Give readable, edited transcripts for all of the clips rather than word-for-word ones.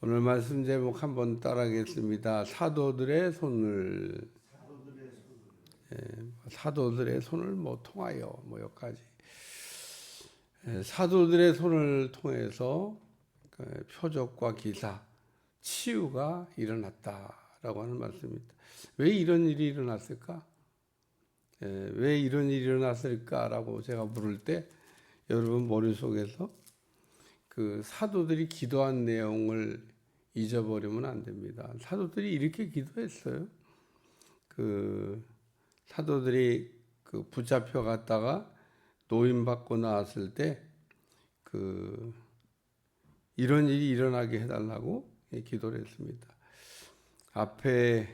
오늘 말씀 제목 한번 따라하겠습니다. 사도들의 손을. 사도들의 손을 통하여 여기까지. 사도들의 손을 통해서 표적과 기사, 치유가 일어났다라고 하는 말씀입니다. 왜 이런 일이 일어났을까? 왜 이런 일이 일어났을까라고 제가 물을 때 여러분 머릿속에서 그 사도들이 기도한 내용을 잊어버리면 안 됩니다. 사도들이 이렇게 기도했어요. 그 사도들이 그 붙잡혀 갔다가 노임받고 나왔을 때 그 이런 일이 일어나게 해달라고 기도를 했습니다. 앞에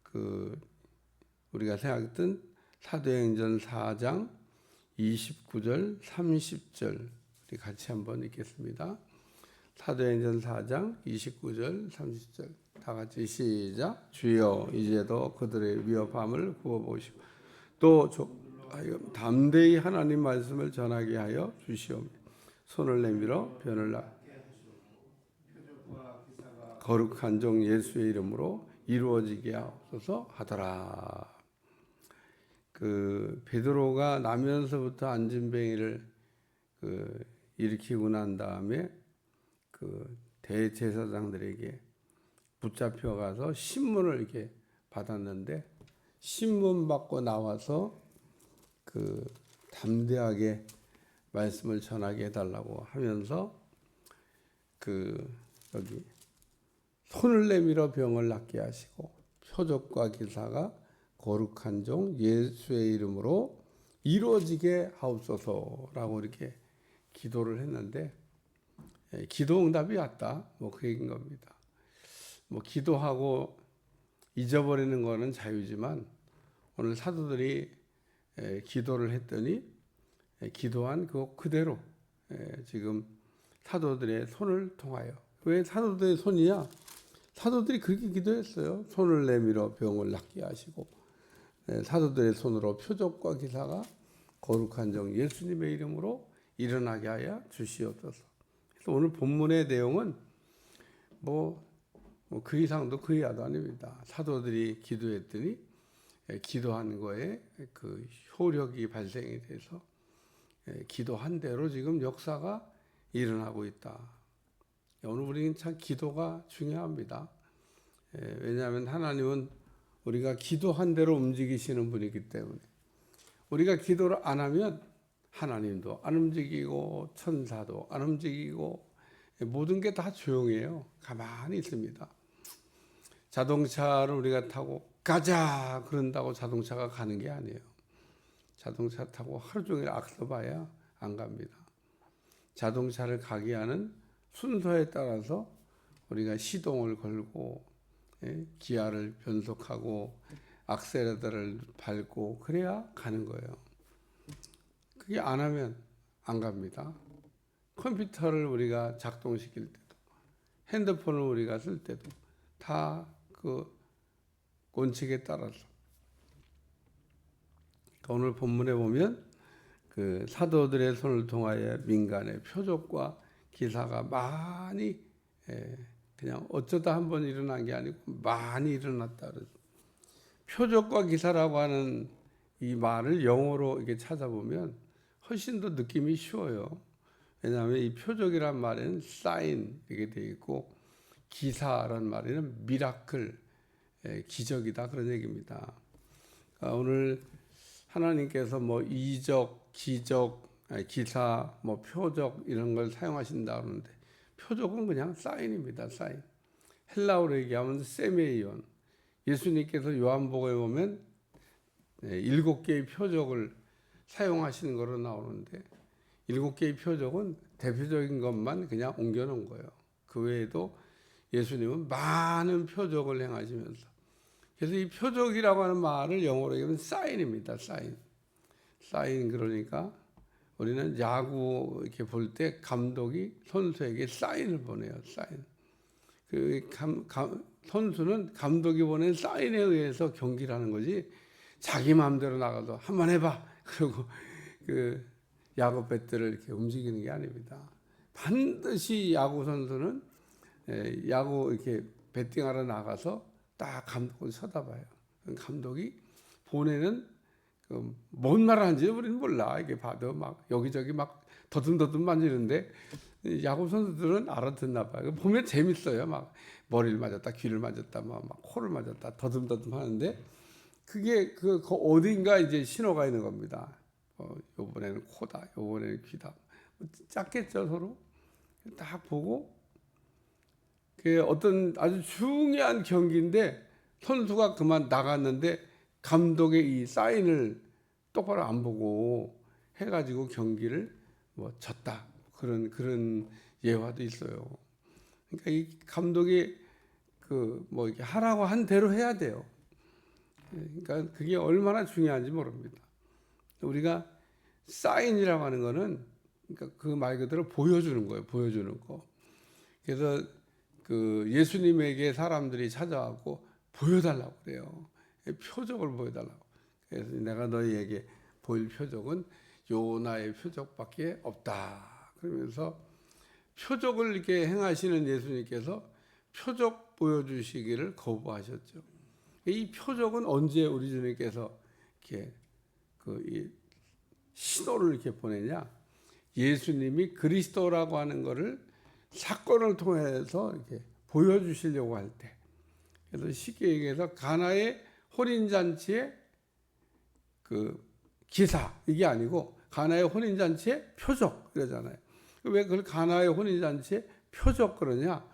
그 우리가 생각했던 사도행전 4장 29절 30절 우리 같이 한번 읽겠습니다. 사도행전 4장 29절 30절 다 같이 시작. 주여 이제도 그들의 위협함을 구워보시고 또 담대히 하나님 말씀을 전하게 하여 주시오며 손을 내밀어 변을 거룩한 종 예수의 이름으로 이루어지게 하소서 하더라. 그 베드로가 나면서부터 안진뱅이를 일으키고 난 다음에 그 대제사장들에게 붙잡혀 가서 신문을 이렇게 받았는데 신문 받고 나와서 그 담대하게 말씀을 전하게 해달라고 하면서 그 여기 손을 내밀어 병을 낫게 하시고 표적과 기사가 거룩한 종 예수의 이름으로 이루어지게 하옵소서라고 이렇게 기도를 했는데 기도 응답이 왔다. 그 얘기인 겁니다. 기도하고 잊어버리는 거는 자유지만 오늘 사도들이 기도를 했더니 기도한 그대로 지금 사도들의 손을 통하여. 왜 사도들의 손이야? 사도들이 그렇게 기도했어요. 손을 내밀어 병을 낫게 하시고 사도들의 손으로 표적과 기사가 거룩한 종 예수님의 이름으로 일어나게 하여 주시옵소서. 그래서 오늘 본문의 내용은 그 이상도 그 이하도 아닙니다. 사도들이 기도했더니 기도한 거에 그 효력이 발생이 돼서 기도한 대로 지금 역사가 일어나고 있다. 오늘 우리는 참 기도가 중요합니다. 왜냐하면 하나님은 우리가 기도한 대로 움직이시는 분이기 때문에 우리가 기도를 안 하면 하나님도 안 움직이고 천사도 안 움직이고 모든 게 다 조용해요. 가만히 있습니다. 자동차를 우리가 타고 가자 그런다고 자동차가 가는 게 아니에요. 자동차 타고 하루 종일 앞서 봐야 안 갑니다. 자동차를 가게 하는 순서에 따라서 우리가 시동을 걸고 기아를 변속하고 악셀레터를 밟고 그래야 가는 거예요. 그게 안 하면 안 갑니다. 컴퓨터를 우리가 작동시킬 때도 핸드폰을 우리가 쓸 때도 다 그 원칙에 따라서 오늘 본문에 보면 그 사도들의 손을 통하여 민간의 표적과 기사가 많이 그냥 어쩌다 한번 일어난 게 아니고 많이 일어났다 그래서 표적과 기사라고 하는 이 말을 영어로 이렇게 찾아보면 훨씬 더 느낌이 쉬워요. 왜냐하면 이 표적이란 말에는 사인 이렇게 되어 있고 기사란 말에는 미라클 기적이다 그런 얘기입니다. 그러니까 오늘 하나님께서 이적, 기적, 기사, 표적 이런 걸 사용하신다 그러는데 표적은 그냥 사인입니다. 사인. 헬라어로 얘기하면 세메이온. 예수님께서 요한복음에 보면 7개의 표적을 사용하시는 거로 나오는데 7개의 표적은 대표적인 것만 그냥 옮겨놓은 거예요. 그 외에도 예수님은 많은 표적을 행하시면서 그래서 이 표적이라고 하는 말을 영어로 얘기하면 사인입니다. 사인 그러니까 우리는 야구 이렇게 볼 때 감독이 선수에게 사인을 보내요. 사인. 선수는 감독이 보낸 사인에 의해서 경기를 하는 거지 자기 마음대로 나가서 한번 해봐. 그리고 그 야구 배트를 이렇게 움직이는 게 아닙니다. 반드시 야구 선수는 야구 이렇게 배팅하러 나가서 딱 감독을 쳐다봐요. 감독이 본에는 뭔 말 하는지 우리는 몰라. 이게 봐도 막 여기저기 막 더듬더듬 만지는데 야구 선수들은 알아듣나 봐요. 보면 재밌어요. 막 머리를 맞았다, 귀를 맞았다, 막 코를 맞았다, 더듬더듬 하는데 그게 그 어딘가 이제 신호가 있는 겁니다. 요번에는 코다, 요번에는 귀다. 작겠죠 서로. 딱 보고 그 어떤 아주 중요한 경기인데 선수가 그만 나갔는데 감독의 이 사인을 똑바로 안 보고 해가지고 경기를 졌다. 그런 예화도 있어요. 그러니까 이 감독이 이렇게 하라고 한 대로 해야 돼요. 그러니까 그게 얼마나 중요한지 모릅니다. 우리가 사인이라고 하는 거는 그러니까 그 말 그대로 보여주는 거예요. 보여주는 거. 그래서 예수님에게 사람들이 찾아와서 보여달라고 그래요. 표적을 보여달라고. 그래서 내가 너희에게 보일 표적은 요나의 표적밖에 없다. 그러면서 표적을 이렇게 행하시는 예수님께서 표적 보여주시기를 거부하셨죠. 이 표적은 언제 우리 주님께서 이렇게 이 신호를 이렇게 보내냐? 예수님이 그리스도라고 하는 것을 사건을 통해서 이렇게 보여주시려고 할 때. 그래서 쉽게 얘기해서 가나의 혼인잔치의 기사 이게 아니고 가나의 혼인잔치의 표적 이러잖아요. 왜 그걸 가나의 혼인잔치의 표적 그러냐?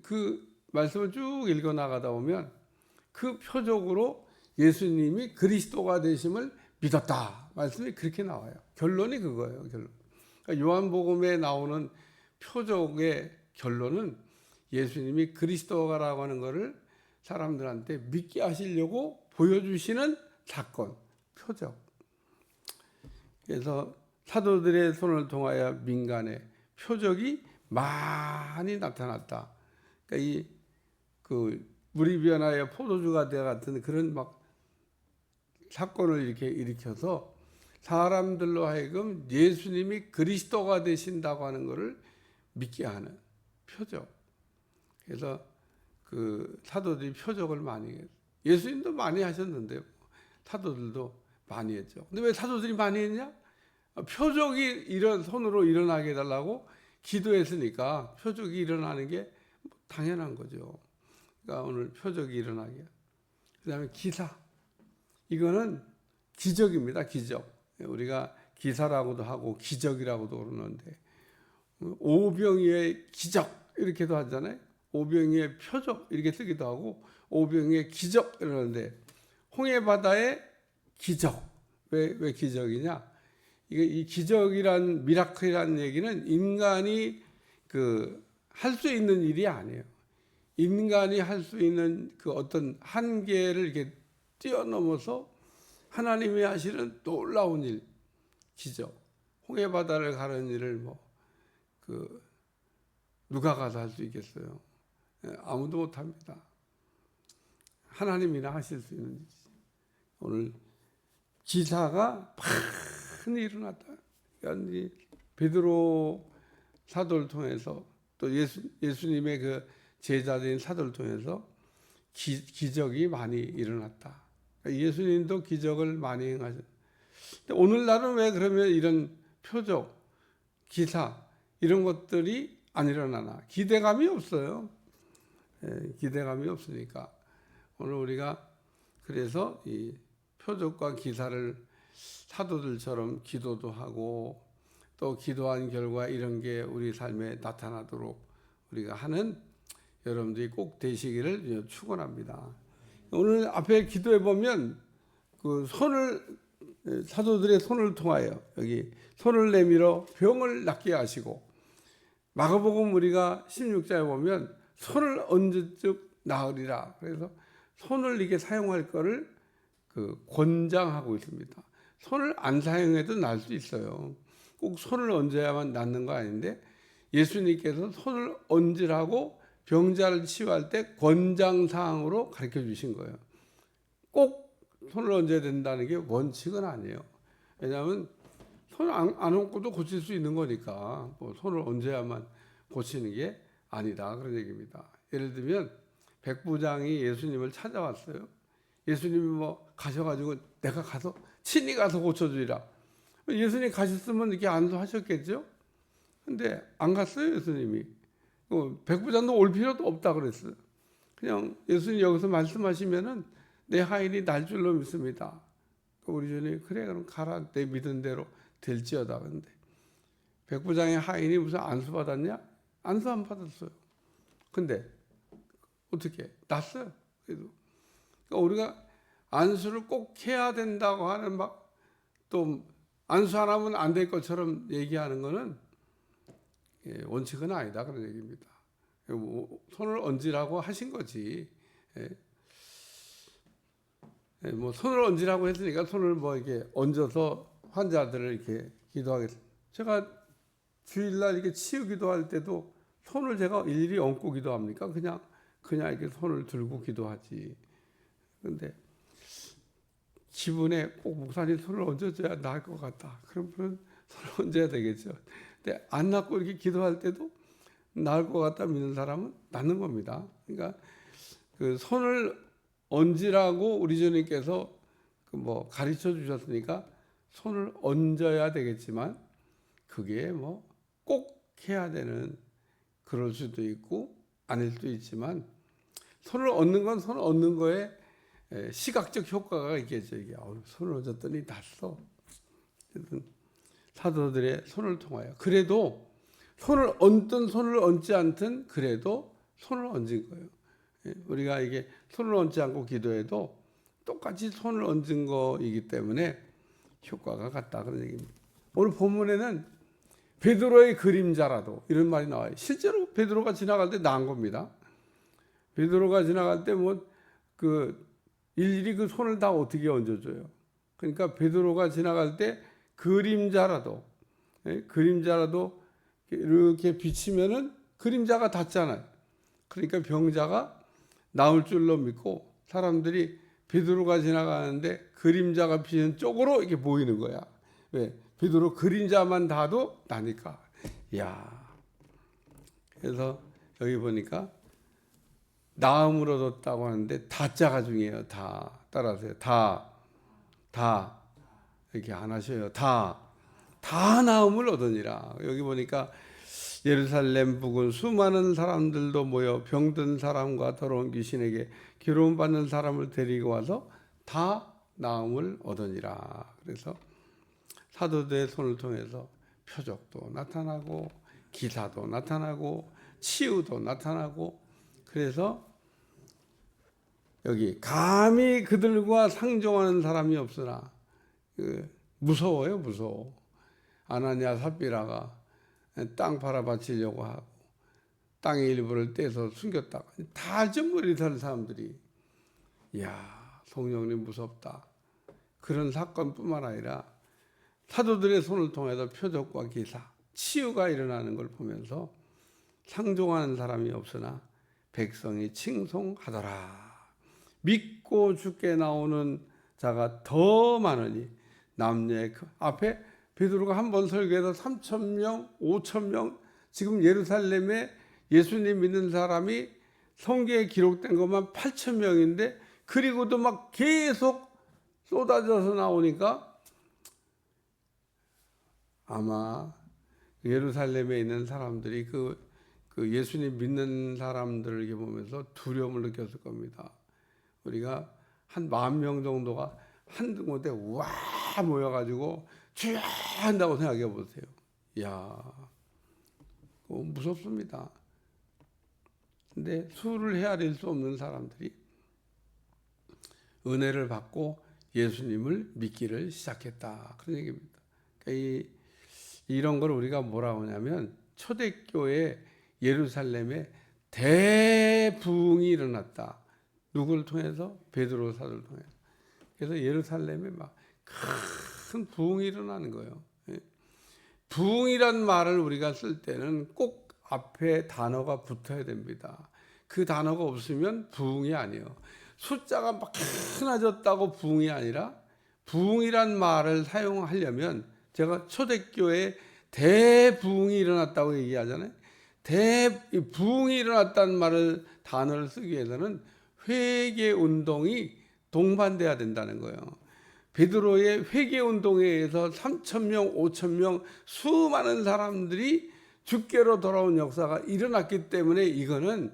그 말씀을 쭉 읽어 나가다 보면 그 표적으로 예수님이 그리스도가 되심을 믿었다. 말씀이 그렇게 나와요. 결론이 그거예요. 결론. 그러니까 요한복음에 나오는 표적의 결론은 예수님이 그리스도라고 하는 것을 사람들한테 믿게 하시려고 보여주시는 사건, 표적. 그래서 사도들의 손을 통하여 민간에 표적이 많이 나타났다. 그러니까 물이 변하여 포도주가 되어 같은 그런 막 사건을 이렇게 일으켜서 사람들로 하여금 예수님이 그리스도가 되신다고 하는 것을 믿게 하는 표적. 그래서 사도들이 표적을 많이 했어요. 예수님도 많이 하셨는데요. 사도들도 많이 했죠. 근데 왜 사도들이 많이 했냐? 표적이 손으로 일어나게 해달라고 기도했으니까 표적이 일어나는 게 당연한 거죠. 그러니까 오늘 표적이 일어나게. 그 다음에 기사. 이거는 기적입니다. 기적. 우리가 기사라고도 하고 기적이라고도 그러는데 오병이의 기적 이렇게도 하잖아요. 오병이의 표적 이렇게 쓰기도 하고 오병이의 기적 이러는데 홍해바다의 기적. 왜 기적이냐? 이 기적이란 미라클이라는 얘기는 인간이 할 수 있는 일이 아니에요. 인간이 할 수 있는 어떤 한계를 이렇게 뛰어넘어서 하나님이 하시는 놀라운 일, 기적. 홍해바다를 가는 일을 누가 가서 할 수 있겠어요? 아무도 못 합니다. 하나님이나 하실 수 있는 일이지. 오늘 기사가 많이 일어났다. 그러니까 베드로 사도를 통해서 또 예수님의 그 제자들인 사도를 통해서 기적이 많이 일어났다. 그러니까 예수님도 기적을 많이 행하셨. 오늘날은 왜 그러면 이런 표적, 기사 이런 것들이 안 일어나나? 기대감이 없어요. 기대감이 없으니까 오늘 우리가 그래서 이 표적과 기사를 사도들처럼 기도도 하고 또 기도한 결과 이런 게 우리 삶에 나타나도록 우리가 하는 여러분들이 꼭 되시기를 축원합니다. 오늘 앞에 기도해 보면 사도들의 손을 통하여 여기 손을 내밀어 병을 낫게 하시고 마가복음 우리가 16장에 보면 손을 언제쯤 나으리라. 그래서 손을 이렇게 사용할 거를 권장하고 있습니다. 손을 안 사용해도 날 수 있어요. 꼭 손을 얹어야만 낫는 거 아닌데 예수님께서 손을 얹으라고 병자를 치유할 때 권장사항으로 가르쳐 주신 거예요. 꼭 손을 얹어야 된다는 게 원칙은 아니에요. 왜냐하면 손 안 얹고도 고칠 수 있는 거니까 손을 얹어야만 고치는 게 아니다 그런 얘기입니다. 예를 들면 백부장이 예수님을 찾아왔어요. 예수님이 뭐 가셔가지고 내가 가서 친히 가서 고쳐주리라. 예수님 가셨으면 이렇게 안수하셨겠죠. 근데 안 갔어요 예수님이. 백부장도 올 필요도 없다 그랬어요. 그냥 예수님 여기서 말씀하시면은 내 하인이 날 줄로 믿습니다. 우리 주님 그래 그럼 가라 내 믿은 대로 될지어다. 근데 백부장의 하인이 무슨 안수 받았냐? 안수 안 받았어요. 근데 어떻게 났어요? 그래도 그러니까 우리가 안수를 꼭 해야 된다고 하는 막 또 안수 안 하면 안 될 것처럼 얘기하는 거는 원칙은 아니다 그런 얘기입니다. 손을 얹으라고 하신 거지. 뭐 손을 얹으라고 했으니까 손을 뭐 이렇게 얹어서 환자들을 이렇게 기도하겠습니다. 제가 주일날 이렇게 치유 기도할 때도 손을 제가 일일이 얹고 기도합니까? 그냥 이렇게 손을 들고 기도하지. 근데 기분에 꼭 목사님 손을 얹어줘야 나을 것 같다. 그럼 손을 얹어야 되겠죠. 근데 안 낫고 이렇게 기도할 때도 나을 것 같다 믿는 사람은 낫는 겁니다. 그러니까 그 손을 얹으라고 우리 주님께서 뭐 가르쳐 주셨으니까 손을 얹어야 되겠지만 그게 뭐 꼭 해야 되는 그럴 수도 있고 아닐 수도 있지만 손을 얹는 건 손을 얹는 거에 시각적 효과가 있겠죠. 이게 손을 얹었더니 낫어. 사도들의 손을 통하여 그래도 손을 얹든 손을 얹지 않든 그래도 손을 얹은 거예요. 우리가 이게 손을 얹지 않고 기도해도 똑같이 손을 얹은 거이기 때문에 효과가 같다 그런 얘기입니다. 오늘 본문에는 베드로의 그림자라도 이런 말이 나와요. 실제로 베드로가 지나갈 때 나은 겁니다. 베드로가 지나갈 때 뭐 일일이 그 손을 다 어떻게 얹어줘요. 그러니까 베드로가 지나갈 때 그림자라도 이렇게 비치면은 그림자가 닿잖아요. 그러니까 병자가 나올 줄로 믿고 사람들이 베드로가 지나가는데 그림자가 비치는 쪽으로 이렇게 보이는 거야. 왜? 베드로 그림자만 닿아도 나니까. 야. 그래서 여기 보니까 나음을 얻었다고 하는데 다자가 중요해요. 다. 따라하세요. 다 이렇게 안 하셔요. 다 나음을 얻으니라. 여기 보니까 예루살렘 부근 수많은 사람들도 모여 병든 사람과 더러운 귀신에게 괴로움 받는 사람을 데리고 와서 다 나음을 얻으니라. 그래서 사도들의 손을 통해서 표적도 나타나고 기사도 나타나고 치유도 나타나고 그래서 여기 감히 그들과 상종하는 사람이 없으나 무서워요. 무서워. 아나니아 삽비라가 땅 팔아 바치려고 하고 땅의 일부를 떼서 숨겼다가 다 잊어버리는 사람들이 이야 성령님 무섭다. 그런 사건뿐만 아니라 사도들의 손을 통해서 표적과 기사, 치유가 일어나는 걸 보면서 상종하는 사람이 없으나 백성이 칭송하더라. 믿고 주께 나오는 자가 더 많으니 남녀의 앞에 베드로가 한 번 설교해서 3,000명, 5,000명 지금 예루살렘에 예수님 믿는 사람이 성경에 기록된 것만 8,000명인데 그리고도 막 계속 쏟아져서 나오니까 아마 예루살렘에 있는 사람들이 그 예수님 믿는 사람들을 이렇게 보면서 두려움을 느꼈을 겁니다. 우리가 한 10,000명 정도가 한 곳에 와 모여가지고 주야 한다고 생각해 보세요. 이야, 무섭습니다. 근데 수를 헤아릴 수 없는 사람들이 은혜를 받고 예수님을 믿기를 시작했다. 그런 얘기입니다. 그러니까 이런 걸 우리가 뭐라고 하냐면 초대교회 예루살렘에 대부흥이 일어났다. 누구를 통해서? 베드로 사도를 통해서. 그래서 예루살렘에 막 큰 부흥이 일어나는 거예요. 부흥이란 말을 우리가 쓸 때는 꼭 앞에 단어가 붙어야 됩니다. 그 단어가 없으면 부흥이 아니에요. 숫자가 막 많아졌다고 부흥이 아니라 부흥이란 말을 사용하려면 제가 초대교회에 대부흥이 일어났다고 얘기하잖아요. 부흥이 일어났다는 단어를 쓰기 위해서는 회개 운동이 동반돼야 된다는 거예요. 베드로의 회개 운동에 의해서 3,000명, 5,000명 수많은 사람들이 주께로 돌아온 역사가 일어났기 때문에 이거는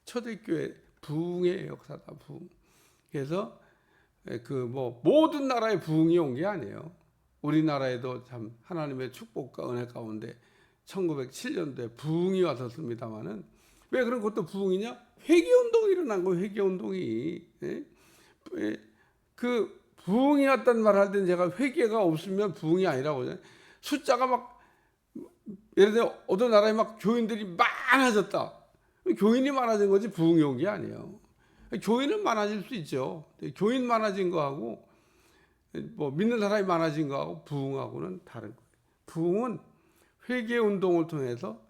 초대교회 부흥의 역사다. 부흥. 그래서 모든 나라의 부흥이 온 게 아니에요. 우리나라에도 참 하나님의 축복과 은혜 가운데 1907년도에 부흥이 왔었습니다만은 왜 그런 것도 부흥이냐? 회개운동이 일어난 거예요. 회개운동이. 그 부흥이 왔다는 말을 할 때는 제가 회개가 없으면 부흥이 아니라고 하잖아요. 숫자가 막 예를 들어 어떤 나라에 막 교인들이 많아졌다. 교인이 많아진 거지 부흥이 온 게 아니에요. 교인은 많아질 수 있죠. 교인 많아진 거하고 믿는 사람이 많아진 거하고 부흥하고는 다른 거예요. 부흥은 회개 운동을 통해서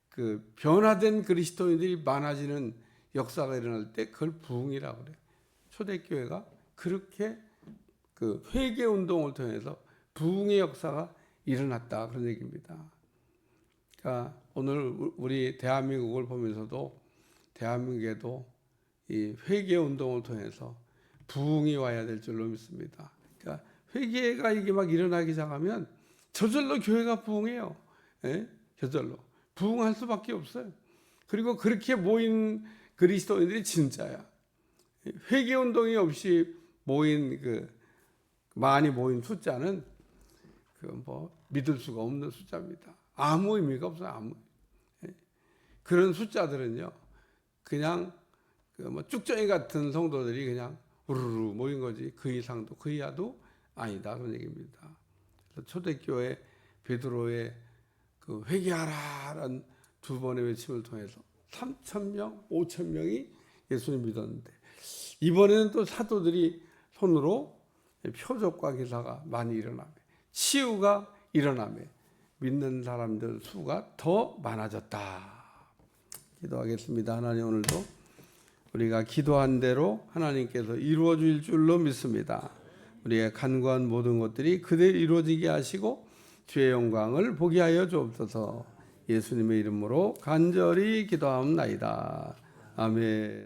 그 변화된 그리스도인들이 많아지는 역사가 일어날 때 그걸 부흥이라고 그래요. 초대교회가 그렇게 그 회개 운동을 통해서 부흥의 역사가 일어났다 그런 얘기입니다. 그러니까 오늘 우리 대한민국을 보면서도 대한민국에도 이 회개 운동을 통해서 부흥이 와야 될 줄로 믿습니다. 그러니까 회개가 이게 막 일어나기 시작하면 저절로 교회가 부흥해요. 예? 저절로 부흥할 수밖에 없어요. 그리고 그렇게 모인 그리스도인들이 진짜야. 회개 운동이 없이 많이 모인 숫자는 믿을 수가 없는 숫자입니다. 아무 의미가 없어요. 그런 숫자들은요, 그냥 쭉정이 같은 성도들이 그냥 우르르 모인 거지 그 이상도 그 이하도 아니다 그런 얘기입니다. 그래서 초대교회 베드로의 그 회개하라라는 두 번의 외침을 통해서 3,000명, 5,000명이 예수님 믿었는데 이번에는 또 사도들이 손으로 표적과 기사가 많이 일어나며 치유가 일어나며 믿는 사람들 수가 더 많아졌다. 기도하겠습니다. 하나님, 오늘도 우리가 기도한 대로 하나님께서 이루어 줄 줄로 믿습니다. 우리의 간구한 모든 것들이 그대로 이루어지게 하시고 주의 영광을 보게 하여 주옵소서. 예수님의 이름으로 간절히 기도하옵나이다. 아멘.